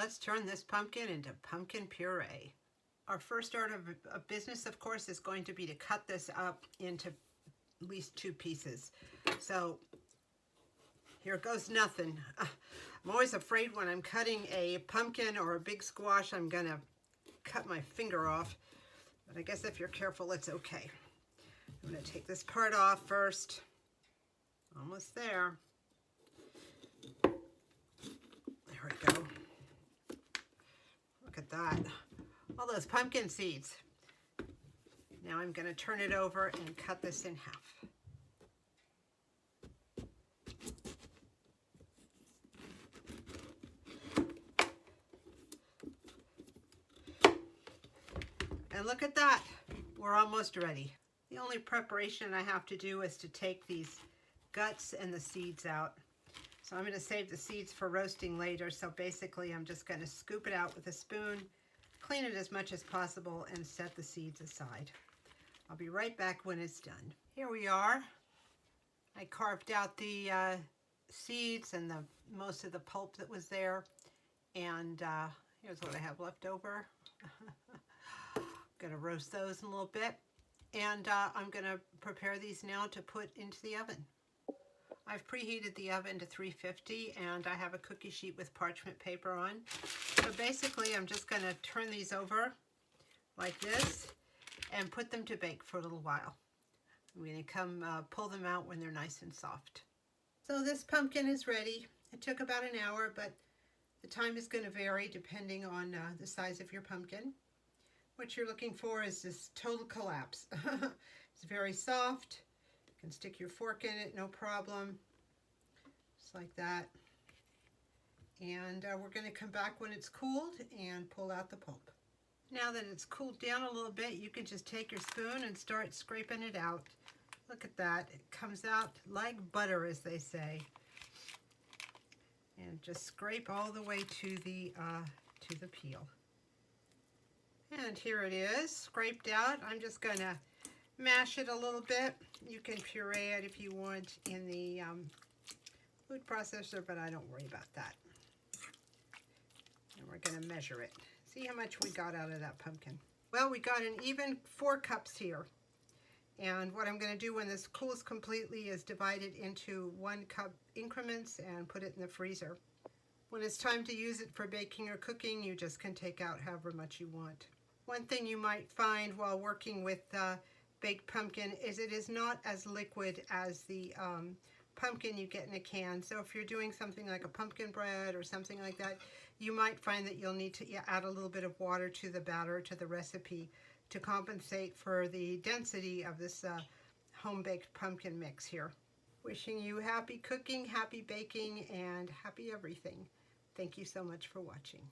let's turn this pumpkin into pumpkin puree. Our first order of business, of course, is going to be to cut this up into at least 2 pieces. So here goes nothing. I'm always afraid when I'm cutting a pumpkin or a big squash, I'm gonna cut my finger off. But I guess if you're careful, it's okay. I'm gonna take this part off first. Almost there. There we go. Look at that. All those pumpkin seeds. Now I'm going to turn it over and cut this in half. And look at that. We're almost ready. The only preparation I have to do is to take these guts and the seeds out. So I'm going to save the seeds for roasting later. So basically I'm just going to scoop it out with a spoon, clean it as much as possible, and set the seeds aside. I'll be right back when it's done. Here we are. I carved out the seeds and most of the pulp that was there. And here's what I have left over. I'm going to roast those in a little bit. And I'm going to prepare these now to put into the oven. I've preheated the oven to 350 and I have a cookie sheet with parchment paper on. So basically I'm just going to turn these over like this and put them to bake for a little while. I'm going to pull them out when they're nice and soft. So this pumpkin is ready. It took about an hour, but the time is going to vary depending on the size of your pumpkin. What you're looking for is this total collapse. It's very soft. You can stick your fork in it, no problem. Just like that. And we're going to come back when it's cooled and pull out the pulp. Now that it's cooled down a little bit, you can just take your spoon and start scraping it out. Look at that. It comes out like butter, as they say. And just scrape all the way to the peel. And here it is, scraped out. I'm just going to mash it a little bit. You can puree it if you want in the food processor, but I don't worry about that. And we're going to measure it. See how much we got out of that pumpkin. Well, we got an even 4 cups here. And what I'm going to do when this cools completely is divide it into 1 cup increments and put it in the freezer. When it's time to use it for baking or cooking, you just can take out however much you want. One thing you might find while working with baked pumpkin is it is not as liquid as the pumpkin you get in a can. So if you're doing something like a pumpkin bread or something like that, you might find that you'll need to add a little bit of water to the batter, to the recipe, to compensate for the density of this home-baked pumpkin mix here. Wishing you happy cooking, happy baking, and happy everything. Thank you so much for watching.